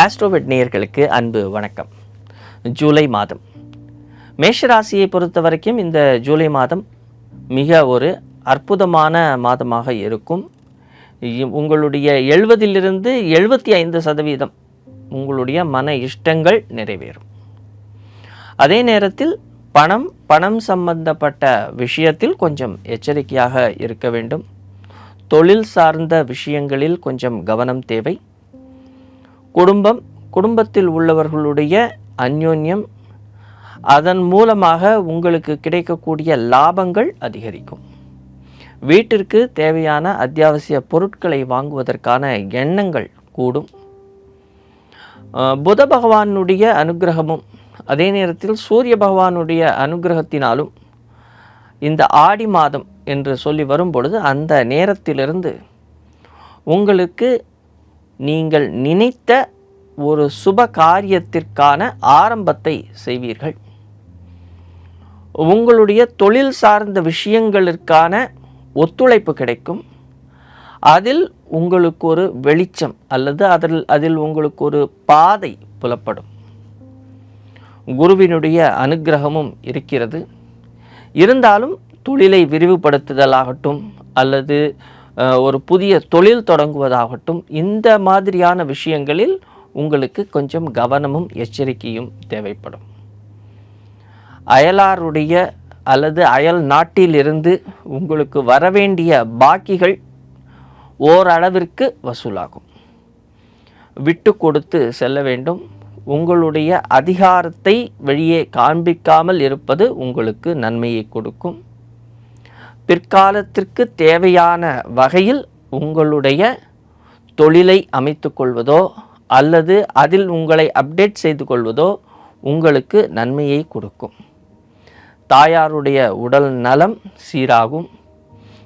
AstroVed நேயர்களுக்கு அன்பு வணக்கம். ஜூலை மாதம் மேஷராசியை பொறுத்த வரைக்கும் இந்த ஜூலை மாதம் மிக ஒரு அற்புதமான மாதமாக இருக்கும். உங்களுடைய 70லிருந்து 75% உங்களுடைய மன இஷ்டங்கள் நிறைவேறும். அதே நேரத்தில் பணம் சம்பந்தப்பட்ட விஷயத்தில் கொஞ்சம் எச்சரிக்கையாக இருக்க வேண்டும். தொழில் சார்ந்த விஷயங்களில் கொஞ்சம் கவனம் தேவை. குடும்பத்தில் உள்ளவர்களுடைய அந்யோன்யம், அதன் மூலமாக உங்களுக்கு கிடைக்கக்கூடிய லாபங்கள் அதிகரிக்கும். வீட்டிற்கு தேவையான அத்தியாவசிய பொருட்களை வாங்குவதற்கான எண்ணங்கள் கூடும். புத பகவானுடைய அனுகிரகமும் அதே நேரத்தில் சூரிய பகவானுடைய அனுகிரகத்தினாலும் இந்த ஆடி மாதம் என்று சொல்லி வரும் பொழுது அந்த நேரத்திலிருந்து உங்களுக்கு நீங்கள் நினைத்த ஒரு சுப காரியத்திற்கான ஆரம்பத்தை செய்வீர்கள். உங்களுடைய தொழில் சார்ந்த விஷயங்களுக்கான ஒத்துழைப்பு கிடைக்கும். அதில் உங்களுக்கு ஒரு வெளிச்சம் அல்லது அதில் உங்களுக்கு ஒரு பாதை புலப்படும். குருவினுடைய அனுகிரகமும் இருக்கிறது. இருந்தாலும் தொழிலை விரிவுபடுத்துதலாகட்டும் அல்லது ஒரு புதிய தொழில் தொடங்குவதாகட்டும், இந்த மாதிரியான விஷயங்களில் உங்களுக்கு கொஞ்சம் கவனமும் எச்சரிக்கையும் தேவைப்படும். அயலாருடைய அல்லது அயல் நாட்டிலிருந்து உங்களுக்கு வரவேண்டிய பாக்கிகள் ஓரளவிற்கு வசூலாகும். விட்டு கொடுத்து செல்ல வேண்டும். உங்களுடைய அதிகாரத்தை வெளியே காண்பிக்காமல் இருப்பது உங்களுக்கு நன்மையை கொடுக்கும். பிற்காலத்திற்கு தேவையான வகையில் உங்களுடைய தொழிலை அமைத்து கொள்வதோ அல்லது அதில் உங்களை அப்டேட் செய்து கொள்வதோ உங்களுக்கு நன்மையை கொடுக்கும். தாயாருடைய உடல் நலம் சீராகும்.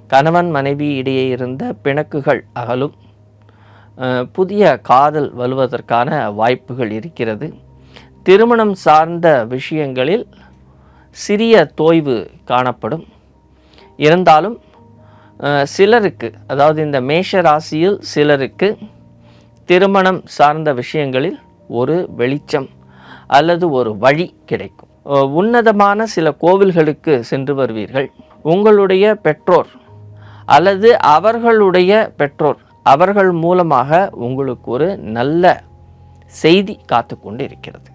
கணவன் மனைவி இடையே இருந்த பிணக்குகள் அகலும். புதிய காதல் வருவதற்கான வாய்ப்புகள் இருக்கிறது. திருமணம் சார்ந்த விஷயங்களில் சிறிய தோய்வு காணப்படும். இருந்தாலும் சிலருக்கு, அதாவது இந்த மேஷ ராசியில் சிலருக்கு திருமணம் சார்ந்த விஷயங்களில் ஒரு வெளிச்சம் அல்லது ஒரு வழி கிடைக்கும். உன்னதமான சில கோவில்களுக்கு சென்று வருவீர்கள். உங்களுடைய பெற்றோர் அல்லது அவர்களுடைய பெற்றோர் அவர்கள் மூலமாக உங்களுக்கு ஒரு நல்ல செய்தி காத்து கொண்டு இருக்கிறது.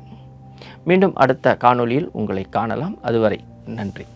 மீண்டும் அடுத்த காணொளியில் உங்களை காணலாம். அதுவரை நன்றி.